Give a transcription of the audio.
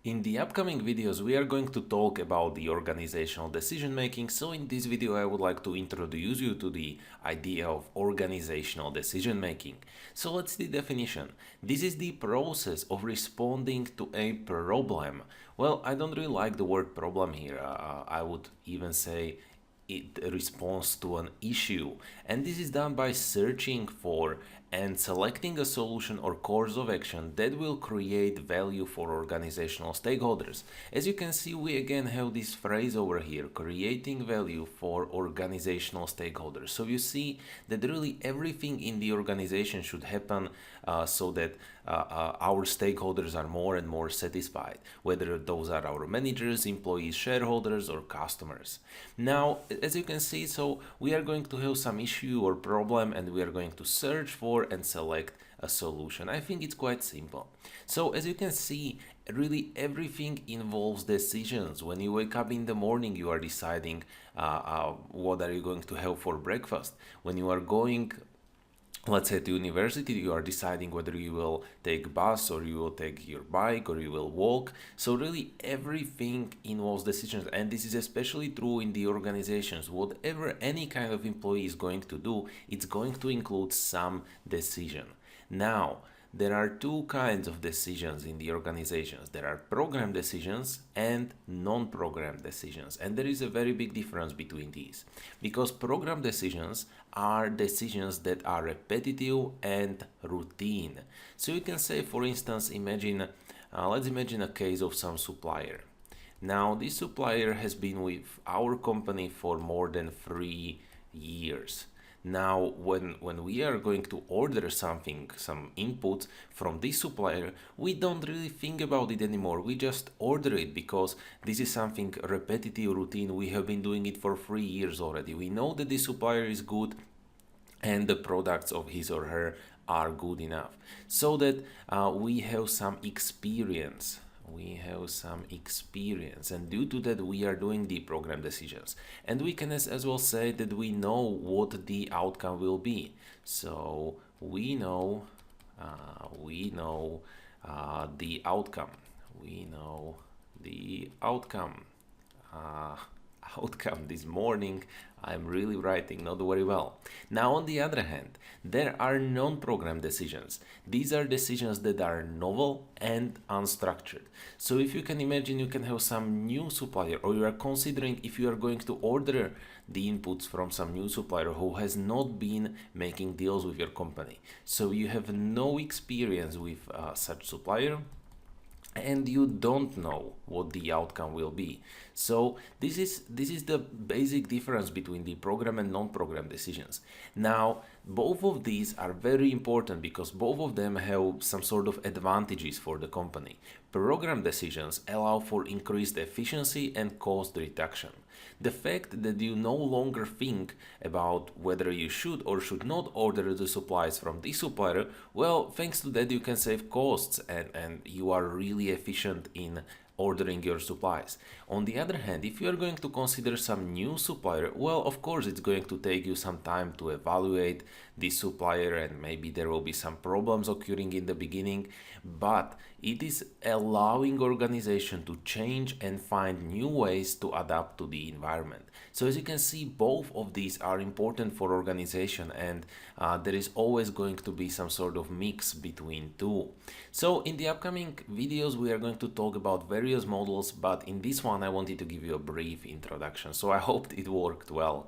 In the upcoming videos, we are going to talk about the organizational decision making. So in this video, I would like to introduce you to the idea of organizational decision making. So let's see the definition. This is the process of responding to a problem. Well, I don't really like the word problem here. I would even say it responds to an issue, and this is done by searching for and selecting a solution or course of action that will create value for organizational stakeholders. As you can see, we again have this phrase over here, creating value for organizational stakeholders. So you see that really everything in the organization should happen so that our stakeholders are more and more satisfied, whether those are our managers, employees, shareholders, or customers. Now, as you can see, so we are going to have some issue or problem, and we are going to search for and select a solution. I think it's quite simple. So as you can see, really everything involves decisions. When you wake up in the morning, you are deciding what are you going to have for breakfast. When you are going, let's say, to university, you are deciding whether you will take bus or you will take your bike or you will walk. So really everything involves decisions, and this is especially true in the organizations. Whatever any kind of employee is going to do, it's going to include some decision. Now, there are two kinds of decisions in the organizations. There are program decisions and non-program decisions. And there is a very big difference between these. Because program decisions are decisions that are repetitive and routine. So you can say, for instance, let's imagine a case of some supplier. Now, this supplier has been with our company for more than 3 years. Now, when we are going to order something, some input from this supplier, we don't really think about it anymore. We just order it because this is something repetitive, routine. We have been doing it for 3 years already. We know that this supplier is good and the products of his or her are good enough. So that we have some experience. And due to that, we are doing the program decisions, and we can as well say that we know what the outcome will be. So we know the outcome. We know the outcome. uh, Outcome this morning. I'm really writing not very well. Now, on the other hand, there are non-program decisions. These are decisions that are novel and unstructured. So if you can imagine, you can have some new supplier, or you are considering if you are going to order the inputs from some new supplier who has not been making deals with your company. So you have no experience with such supplier, and you don't know what the outcome will be. So this is the basic difference between the program and non-program decisions. Now, both of these are very important because both of them have some sort of advantages for the company. Program decisions allow for increased efficiency and cost reduction. The fact that you no longer think about whether you should or should not order the supplies from this supplier, well, thanks to that you can save costs, and you are really efficient in ordering your supplies. On the other hand, if you are going to consider some new supplier, well, of course it's going to take you some time to evaluate this supplier, and maybe there will be some problems occurring in the beginning, but it is allowing organization to change and find new ways to adapt to the environment. So as you can see, both of these are important for organization, and there is always going to be some sort of mix between two. So in the upcoming videos, we are going to talk about various models, but in this one I wanted to give you a brief introduction. So I hope it worked well.